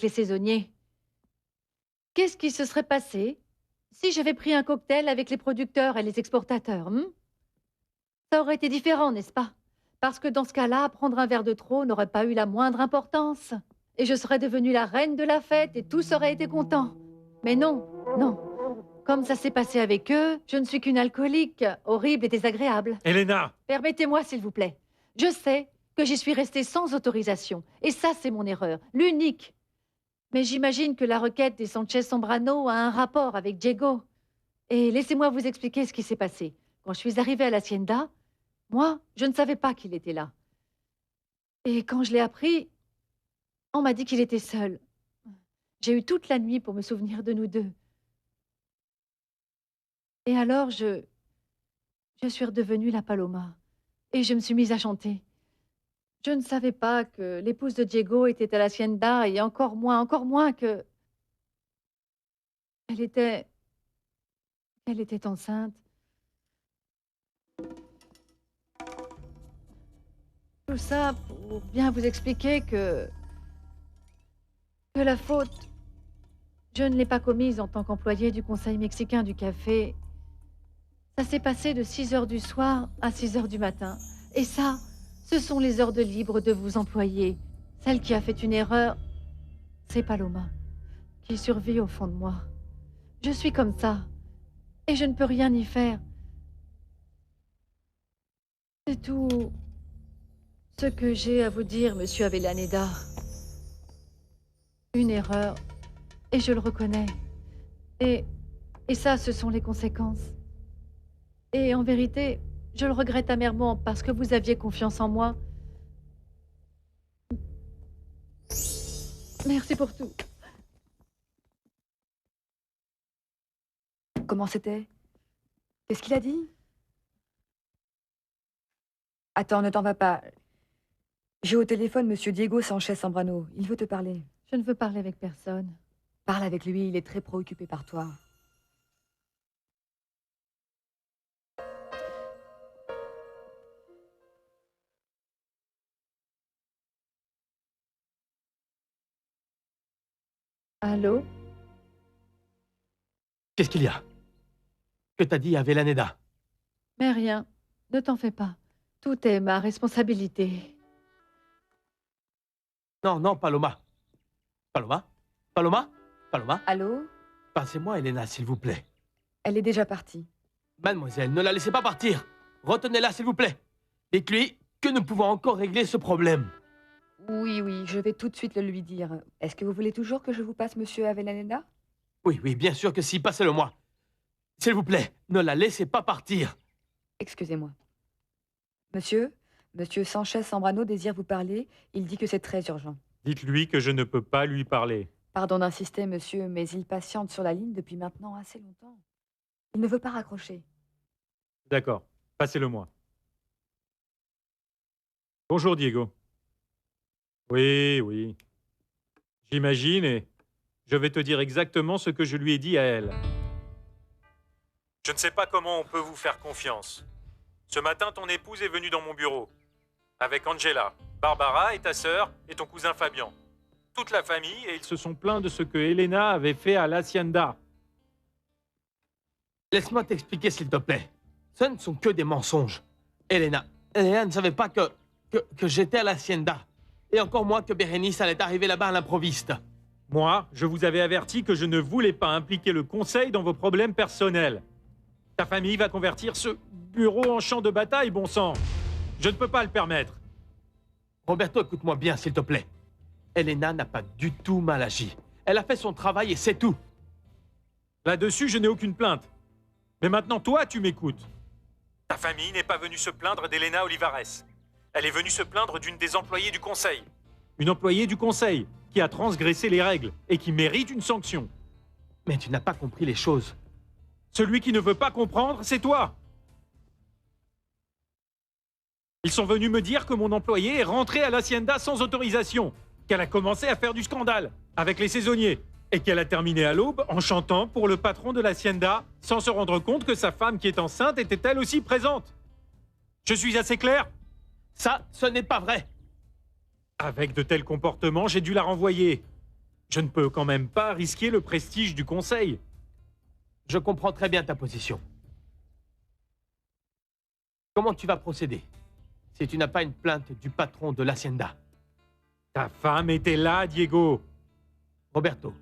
les saisonniers. Qu'est-ce qui se serait passé si j'avais pris un cocktail avec les producteurs et les exportateurs Ça aurait été différent, n'est-ce pas? Parce que dans ce cas-là, prendre un verre de trop n'aurait pas eu la moindre importance. Et je serais devenue la reine de la fête et tous auraient été contents. Mais non, non. Comme ça s'est passé avec eux, je ne suis qu'une alcoolique, horrible et désagréable. Elena! Permettez-moi, s'il vous plaît. Je sais que j'y suis restée sans autorisation. Et ça, c'est mon erreur. L'unique. Mais j'imagine que la requête des Sanchez-Sombrano a un rapport avec Diego. Et laissez-moi vous expliquer ce qui s'est passé. Quand je suis arrivée à l'Hacienda, moi, je ne savais pas qu'il était là. Et quand je l'ai appris, on m'a dit qu'il était seul. J'ai eu toute la nuit pour me souvenir de nous deux. Et alors, je suis redevenue la Paloma. Et je me suis mise à chanter. Je ne savais pas que l'épouse de Diego était à l'Hacienda et encore moins que... Elle était... Elle était enceinte. Tout ça pour bien vous expliquer que la faute, je ne l'ai pas commise en tant qu'employée du Conseil mexicain du café. Ça s'est passé de 6 heures du soir à 6 heures du matin. Et ça, ce sont les heures de libre de vos employés. Celle qui a fait une erreur, c'est Paloma, qui survit au fond de moi. Je suis comme ça, et je ne peux rien y faire. C'est tout ce que j'ai à vous dire, monsieur Avellaneda. Une erreur, et je le reconnais. Et ça, ce sont les conséquences. Et en vérité, je le regrette amèrement parce que vous aviez confiance en moi. Merci pour tout. Comment c'était? Qu'est-ce qu'il a dit? Attends, ne t'en va pas. J'ai au téléphone Monsieur Diego Sanchez-Sombrano. Il veut te parler. Je ne veux parler avec personne. Parle avec lui, il est très préoccupé par toi. Allô? Qu'est-ce qu'il y a? Que t'as dit à Avellaneda? Mais rien. Ne t'en fais pas. Tout est ma responsabilité. Non, non, Paloma. Paloma? Paloma? Paloma? Allô? Passez-moi Elena, s'il vous plaît. Elle est déjà partie. Mademoiselle, ne la laissez pas partir. Retenez-la, s'il vous plaît. Dites-lui que nous pouvons encore régler ce problème. Oui, oui, je vais tout de suite le lui dire. Est-ce que vous voulez toujours que je vous passe Monsieur Avellaneda? Oui, oui, bien sûr que si, passez-le-moi. S'il vous plaît, ne la laissez pas partir. Excusez-moi. Monsieur Sanchez-Sombrano désire vous parler. Il dit que c'est très urgent. Dites-lui que je ne peux pas lui parler. Pardon d'insister, monsieur, mais il patiente sur la ligne depuis maintenant assez longtemps. Il ne veut pas raccrocher. D'accord, passez-le-moi. Bonjour Diego. Oui, oui. J'imagine et je vais te dire exactement ce que je lui ai dit à elle. Je ne sais pas comment on peut vous faire confiance. Ce matin, ton épouse est venue dans mon bureau. Avec Angela, Barbara et ta sœur et ton cousin Fabian. Toute la famille et ils se sont plaints de ce que Elena avait fait à l'Hacienda. Laisse-moi t'expliquer, s'il te plaît. Ce ne sont que des mensonges. Elena ne savait pas que j'étais à l'Hacienda. Et encore moins que Bérénice allait arriver là-bas à l'improviste. Moi, je vous avais averti que je ne voulais pas impliquer le conseil dans vos problèmes personnels. Ta famille va convertir ce bureau en champ de bataille, bon sang. Je ne peux pas le permettre. Roberto, écoute-moi bien, s'il te plaît. Elena n'a pas du tout mal agi. Elle a fait son travail et c'est tout. Là-dessus, je n'ai aucune plainte. Mais maintenant, toi, tu m'écoutes. Ta famille n'est pas venue se plaindre d'Elena Olivares. Elle est venue se plaindre d'une des employées du conseil. Une employée du conseil qui a transgressé les règles et qui mérite une sanction. Mais tu n'as pas compris les choses. Celui qui ne veut pas comprendre, c'est toi. Ils sont venus me dire que mon employée est rentrée à l'Hacienda sans autorisation, qu'elle a commencé à faire du scandale avec les saisonniers et qu'elle a terminé à l'aube en chantant pour le patron de l'Hacienda sans se rendre compte que sa femme qui est enceinte était elle aussi présente. Je suis assez clair? Ça, ce n'est pas vrai. Avec de tels comportements, j'ai dû la renvoyer. Je ne peux quand même pas risquer le prestige du conseil. Je comprends très bien ta position. Comment tu vas procéder si tu n'as pas une plainte du patron de l'Hacienda? Ta femme était là, Diego. Roberto,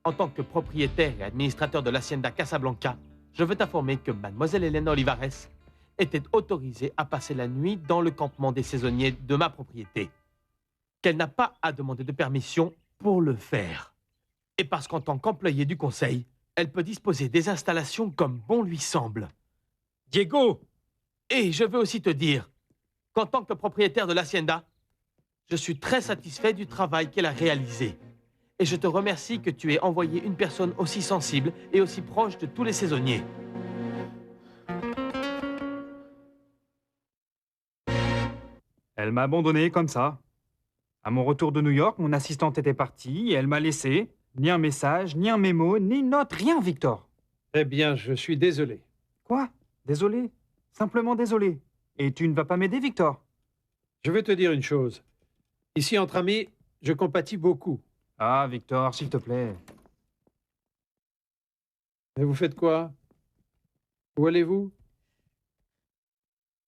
en tant que propriétaire et administrateur de l'Hacienda Casablanca, je veux t'informer que mademoiselle Elena Olivares était autorisée à passer la nuit dans le campement des saisonniers de ma propriété. Qu'elle n'a pas à demander de permission pour le faire. Et parce qu'en tant qu'employée du conseil, elle peut disposer des installations comme bon lui semble. Diego! Et je veux aussi te dire qu'en tant que propriétaire de l'Hacienda, je suis très satisfait du travail qu'elle a réalisé. Et je te remercie que tu aies envoyé une personne aussi sensible et aussi proche de tous les saisonniers. Elle m'a abandonné comme ça. À mon retour de New York, mon assistante était partie et elle m'a laissé ni un message, ni un mémo, ni une note, rien, Victor. Eh bien, je suis désolé. Quoi? Désolé. Simplement désolé. Et tu ne vas pas m'aider, Victor? Je vais te dire une chose. Ici, entre amis, je compatis beaucoup. Ah, Victor, s'il te plaît. Mais vous faites quoi? Où allez-vous?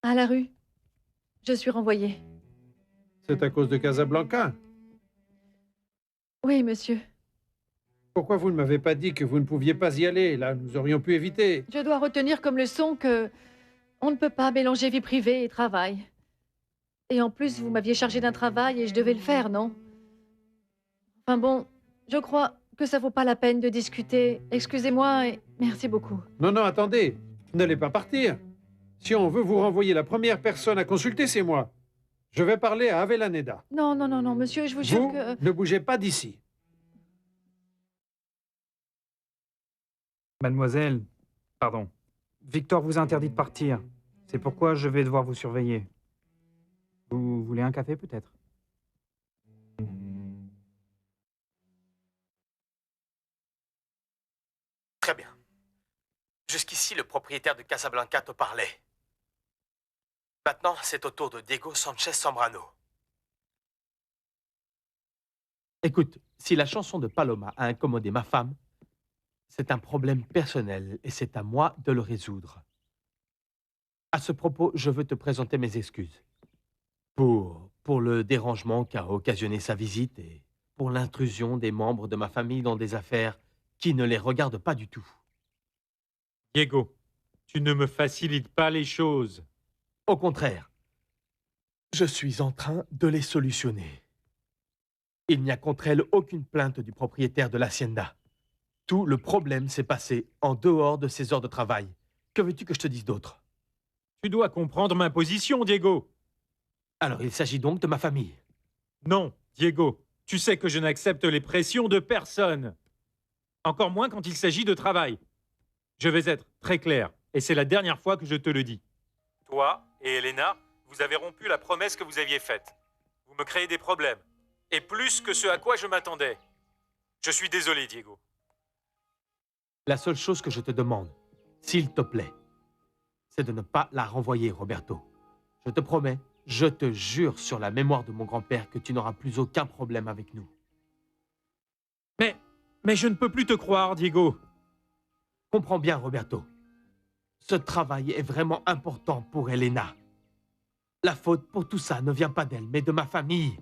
À la rue. Je suis renvoyée. C'est à cause de Casablanca. Oui, monsieur. Pourquoi vous ne m'avez pas dit que vous ne pouviez pas y aller? Là, nous aurions pu éviter. Je dois retenir comme leçon que on ne peut pas mélanger vie privée et travail. Et en plus, vous m'aviez chargé d'un travail et je devais le faire, non? Enfin bon, je crois que ça vaut pas la peine de discuter. Excusez-moi et merci beaucoup. Non, non, attendez. N'allez pas partir. Si on veut vous renvoyer, la première personne à consulter, c'est moi. Je vais parler à Avellaneda. Non, non, non, non, monsieur, je vous jure Vous que... ne bougez pas d'ici. Mademoiselle, pardon. Victor vous a interdit de partir. C'est pourquoi je vais devoir vous surveiller. Vous voulez un café, peut-être? Très bien. Jusqu'ici, le propriétaire de Casablanca te parlait. Maintenant, c'est au tour de Diego Sanchez Zambrano. Écoute, si la chanson de Paloma a incommodé ma femme, c'est un problème personnel et c'est à moi de le résoudre. À ce propos, je veux te présenter mes excuses. Pour le dérangement qu'a occasionné sa visite et pour l'intrusion des membres de ma famille dans des affaires qui ne les regardent pas du tout. Diego, tu ne me facilites pas les choses. Au contraire, je suis en train de les solutionner. Il n'y a contre elle aucune plainte du propriétaire de l'Hacienda. Tout le problème s'est passé en dehors de ses heures de travail. Que veux-tu que je te dise d'autre? Tu dois comprendre ma position, Diego. Alors, il s'agit donc de ma famille. Non, Diego, tu sais que je n'accepte les pressions de personne. Encore moins quand il s'agit de travail. Je vais être très clair, et c'est la dernière fois que je te le dis. Toi et Elena, vous avez rompu la promesse que vous aviez faite. Vous me créez des problèmes. Et plus que ce à quoi je m'attendais. Je suis désolé, Diego. La seule chose que je te demande, s'il te plaît, c'est de ne pas la renvoyer, Roberto. Je te promets, je te jure sur la mémoire de mon grand-père que tu n'auras plus aucun problème avec nous. Mais je ne peux plus te croire, Diego. Comprends bien, Roberto. Ce travail est vraiment important pour Elena. La faute pour tout ça ne vient pas d'elle, mais de ma famille.